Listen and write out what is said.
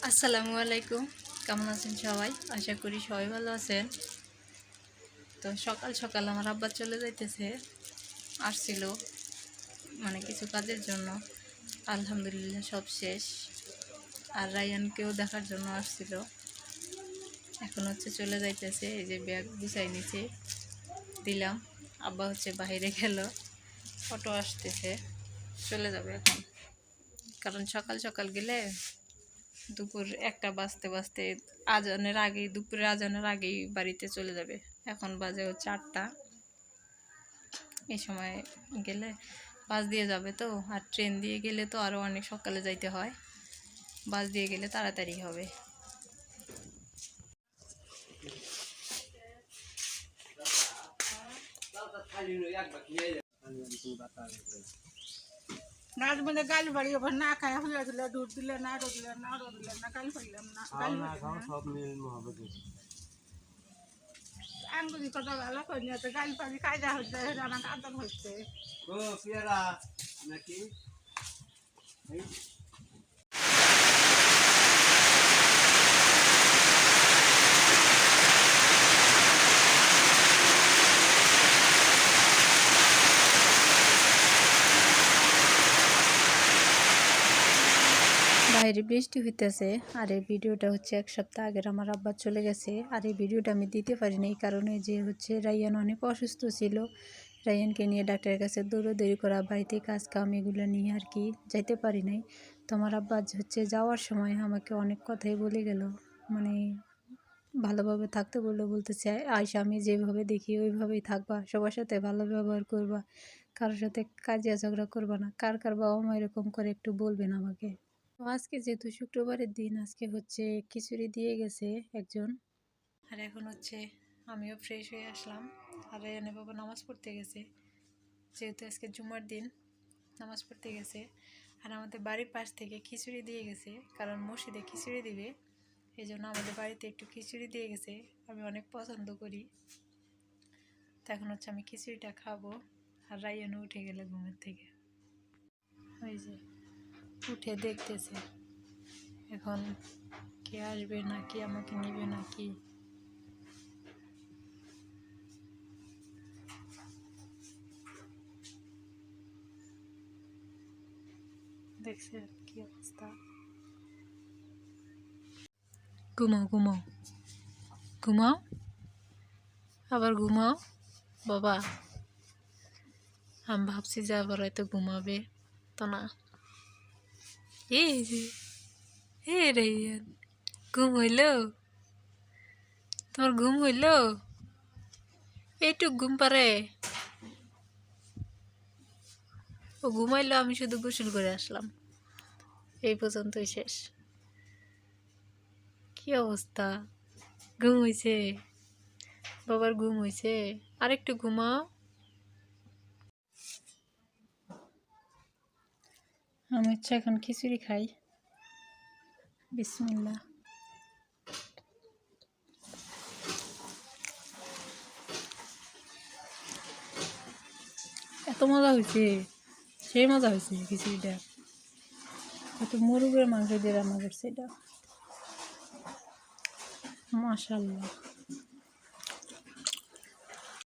আসসালামু আলাইকুম। কেমন আছেন সবাই? আশা করি সবাই ভালো আছেন। তো সকাল সকাল আমার আব্বা চলে যাইতেছে, আসছিল মানে কিছু কাজের জন্য। আলহামদুলিল্লাহ সব শেষ। আর রায়ানকেও দেখার জন্য আসছিল। এখন চলে যাইতেছে। এই যে ব্যাগ গুছাই নিচে দিলাম। আব্বা বাইরে গেল, অটো আসতেছে, চলে যাবে এখন। কারণ সকাল সকাল গেলে দুপুর 1টা বাজতে বাজতে আজানের আগেই, দুপুরের আজানের আগেই বাড়িতে চলে যাবে। এখন বাজে 8টা। এই সময় গেলে বাস দিয়ে যাবে তো, আর ট্রেন দিয়ে গেলে তো আরও অনেক সকালে যাইতে হয়। বাস দিয়ে গেলে তাড়াতাড়ি হবে। রাত বলে গাল বাড়ি ওভার না খায় হলে দিলে দুধ দিলে না রোদ দিলে না রোদ দিলে না গাল পাইলাম না গাল সব নিয়ে হবে আমি বুঝি কত ভালো করি তো গাল পাড়ি কায়দা হচ্ছে আমার আদর হচ্ছে ও পেয়ারা নাকি বাইরে বৃষ্টি হইতেছে। আর এই ভিডিওটা 1 সপ্তাহ আগের। আমার আব্বা চলে গেছে। আর এই ভিডিওটা আমি দিতে পারিনি এই কারণে যে রায়ান অনেক অসুস্থ ছিল। রায়ানকে নিয়ে ডাক্তারের কাছে দৌড়াদৌড়ি করা, বাড়িতে কাজ কাম এগুলো নিয়ে আর কি যাইতে পারি নাই। তো আমার আব্বা যাওয়ার সময় আমাকে অনেক কথাই বলে গেল, মানে ভালোভাবে থাকতে বলতেছে, আয়সা আমি যেভাবে দেখি ওইভাবেই থাকবা, সবার সাথে ভালো ব্যবহার করবা, কারোর সাথে কাজিয়া ঝগড়া করবা না, কার বাবা মা এরকম করে একটু বলবেন আমাকে। তো আজকে যেহেতু শুক্রবারের দিন, আজকে খিচুড়ি দিয়ে গেছে একজন। আর এখন আমিও ফ্রেশ হয়ে আসলাম। আর এনে বাবা নামাজ পড়তে গেছে, যেহেতু আজকে জুমার দিন, নামাজ পড়তে গেছে। আর আমাদের বাড়ির পাশ থেকে খিচুড়ি দিয়ে গেছে, কারণ মসজিদে খিচুড়ি দিবে, এই জন্য আমাদের বাড়িতে একটু খিচুড়ি দিয়ে গেছে। আমি অনেক পছন্দ করি। তো এখন আমি খিচুড়িটা খাবো। আর রায়ানও উঠে গেলে ঘুমের থেকে, ওই যে উঠে দেখতেছে এখন কে আসবে নাকি আমাকে নিবে নাকি। দেখছে কি অবস্থা। ঘুমাও ঘুমাও ঘুমাও, আবার ঘুমাও বাবা। আমি ভাবছি যে আবার হয়তো ঘুমাবে, তো না। এই যে রায়ান, ঘুম হইল? তোমার ঘুম হইল? এইটুক ঘুম পারে? ও ঘুমাইলো, আমি শুধু গোসল করে আসলাম, এই পর্যন্তই শেষ। কি অবস্থা, ঘুম হইছে? বাবার ঘুম হইছে? আরেকটু ঘুমাও। আমি এখন খিচুড়ি খাই। বিসমিল্লাহ। এত মজা হয়েছে, সেই মজা হয়েছে খিচুড়িটা। হয়তো মুরগের মাংস দিয়ে রান্না করছে এটা। মাশাআল্লাহ।